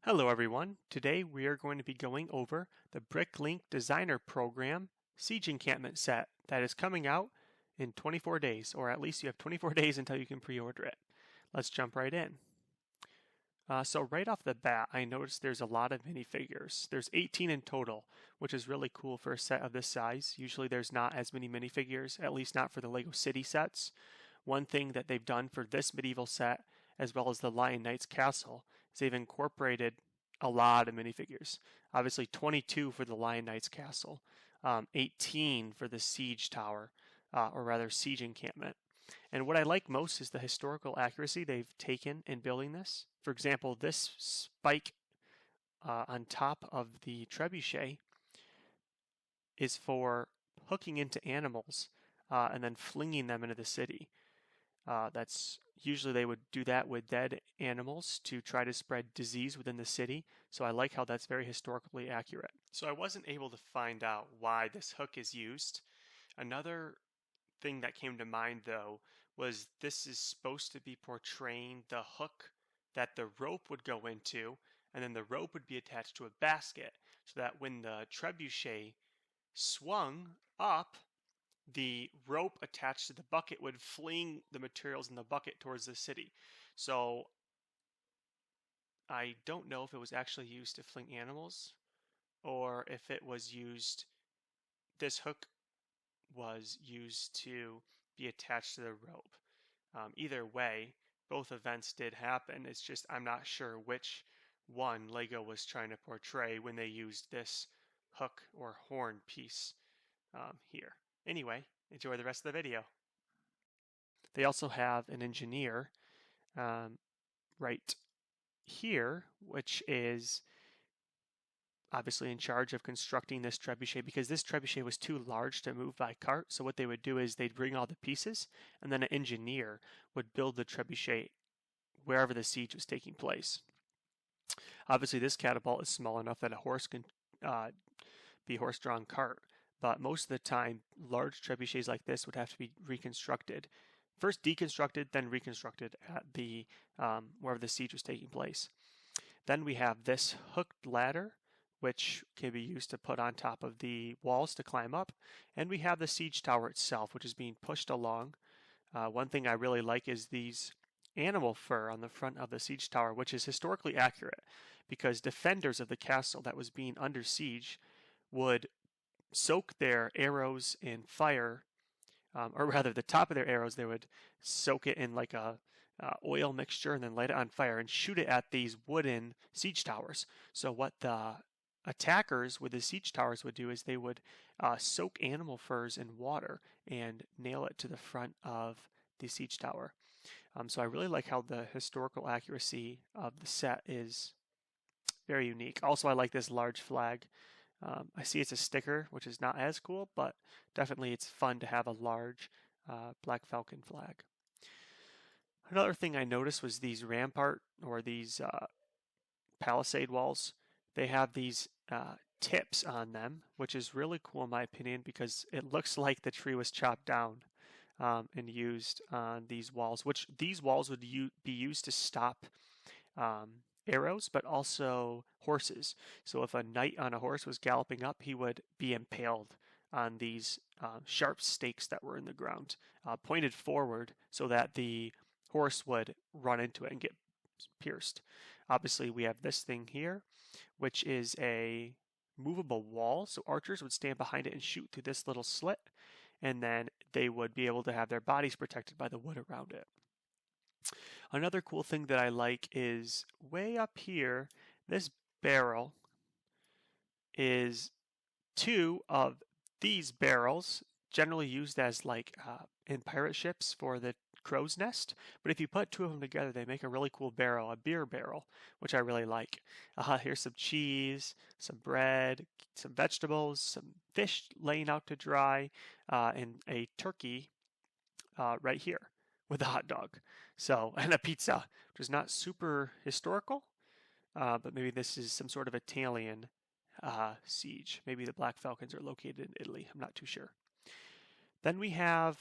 Hello everyone. Today we are going to be going over the BrickLink Designer Program Siege Encampment set that is coming out in 24 days, or at least you have 24 days until you can pre-order it. Let's jump right in. So right off the bat, I noticed there's a lot of minifigures. There's 18 in total, which is really cool for a set of this size. Usually there's not as many minifigures, at least not for the LEGO City sets. One thing that they've done for this medieval set, as well as the Lion Knight's Castle, is they've incorporated a lot of minifigures. Obviously 22 for the Lion Knight's Castle, 18 for the Siege Tower, or rather Siege Encampment. And what I like most is the historical accuracy they've taken in building this. For example, this spike on top of the trebuchet is for hooking into animals and then flinging them into the city. That's usually they would do that with dead animals to try to spread disease within the city. So I like how that's very historically accurate. So I wasn't able to find out why this hook is used. Another thing that came to mind though was this is supposed to be portraying the hook that the rope would go into, and then the rope would be attached to a basket so that when the trebuchet swung up, the rope attached to the bucket would fling the materials in the bucket towards the city. So I don't know if it was actually used to fling animals or if it was used, this hook was used to be attached to the rope. Either way, both events did happen. It's just I'm not sure which one LEGO was trying to portray when they used this hook or horn piece here. Anyway, enjoy the rest of the video. They also have an engineer right here, which is obviously in charge of constructing this trebuchet because this trebuchet was too large to move by cart. So what they would do is they'd bring all the pieces and then an engineer would build the trebuchet wherever the siege was taking place. Obviously this catapult is small enough that a horse can be horse-drawn cart, but most of the time large trebuchets like this would have to be reconstructed. First deconstructed, then reconstructed at the wherever the siege was taking place. Then we have this hooked ladder, which can be used to put on top of the walls to climb up. And we have the siege tower itself, which is being pushed along. One thing I really like is these animal fur on the front of the siege tower, which is historically accurate because defenders of the castle that was being under siege would soak their arrows in fire, or rather the top of their arrows, they would soak it in like a oil mixture and then light it on fire and shoot it at these wooden siege towers. So what the attackers with the siege towers would do is they would soak animal furs in water and nail it to the front of the siege tower. So I really like how the historical accuracy of the set is very unique. Also, I like this large flag. I see it's a sticker, which is not as cool, but definitely it's fun to have a large Black Falcon flag. Another thing I noticed was these rampart or these palisade walls. They have these tips on them, which is really cool in my opinion because it looks like the tree was chopped down and used on these walls, which these walls would be used to stop arrows, but also horses. So if a knight on a horse was galloping up, he would be impaled on these sharp stakes that were in the ground, pointed forward so that the horse would run into it and get pierced. Obviously, we have this thing here, which is a movable wall. So archers would stand behind it and shoot through this little slit, and then they would be able to have their bodies protected by the wood around it. Another cool thing that I like is way up here, this barrel is two of these barrels, generally used as like in pirate ships for the crow's nest. But if you put two of them together, they make a really cool barrel, a beer barrel, which I really like. Here's some cheese, some bread, some vegetables, some fish laying out to dry, and a turkey right here with a hot dog. So, and a pizza, which is not super historical, but maybe this is some sort of Italian siege. Maybe the Black Falcons are located in Italy. I'm not too sure. Then we have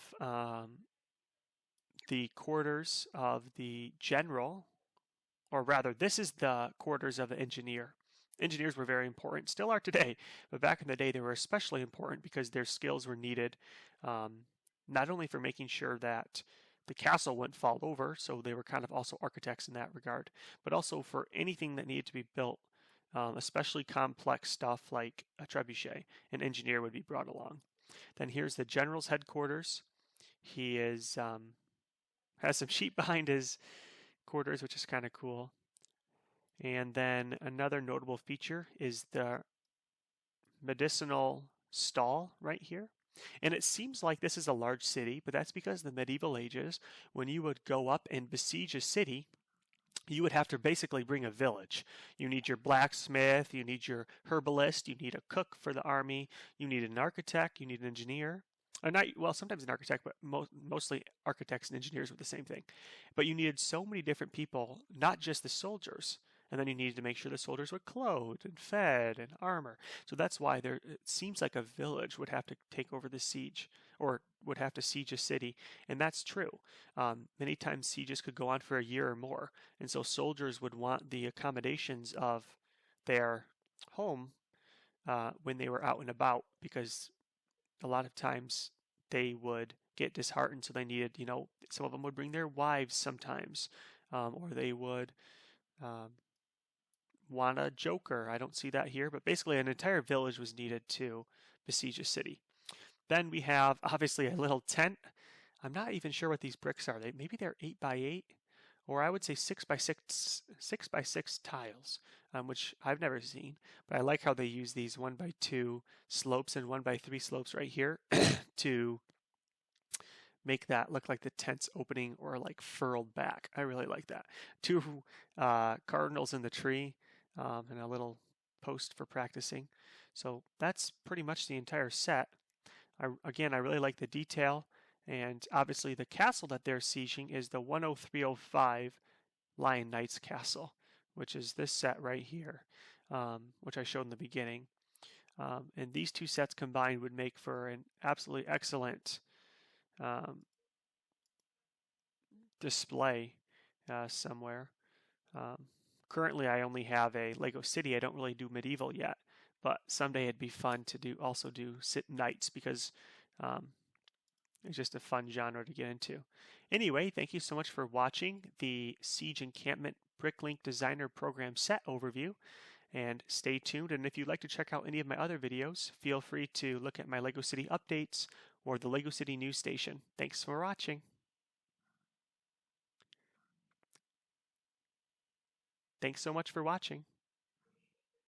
the quarters of the general or rather, this is the quarters of an engineer. Engineers were very important, still are today, but back in the day they were especially important because their skills were needed, not only for making sure that the castle wouldn't fall over, so they were kind of also architects in that regard, but also for anything that needed to be built, especially complex stuff like a trebuchet. An engineer would be brought along. Then here's the general's headquarters. He has some sheep behind his quarters, which is kind of cool. And then another notable feature is the Medicinal Stall right here. And it seems like this is a large city, but that's because in the medieval ages, when you would go up and besiege a city, you would have to basically bring a village. You need your blacksmith, you need your herbalist, you need a cook for the army, you need an architect, you need an engineer. Or not, well, sometimes an architect, but mostly architects and engineers were the same thing. But you needed so many different people, not just the soldiers. And then you needed to make sure the soldiers were clothed and fed and armor. So that's why it seems like a village would have to take over the siege or would have to siege a city. And that's true. Many times sieges could go on for a year or more. And so soldiers would want the accommodations of their home when they were out and about, because a lot of times they would get disheartened. So they needed, some of them would bring their wives sometimes, or they would want a joker. I don't see that here, but basically an entire village was needed to besiege a city. Then we have obviously a little tent. I'm not even sure what these bricks are. Maybe they're 8x8, or I would say 6x6 tiles, which I've never seen. But I like how they use these 1x2 slopes and 1x3 slopes right here to make that look like the tent's opening or like furled back. I really like that. Two cardinals in the tree, and a little post for practicing. So that's pretty much the entire set. Again, I really like the detail, and obviously the castle that they're sieging is the 10305 Lion Knight's Castle, which is this set right here, which I showed in the beginning. And these two sets combined would make for an absolutely excellent display somewhere. Currently, I only have a Lego City. I don't really do medieval yet, but someday it'd be fun to also do knights, because it's just a fun genre to get into. Anyway, thank you so much for watching the Siege Encampment BrickLink Designer Program set overview, and stay tuned. And if you'd like to check out any of my other videos, feel free to look at my Lego City updates or the Lego City news station. Thanks for watching. Thanks so much for watching.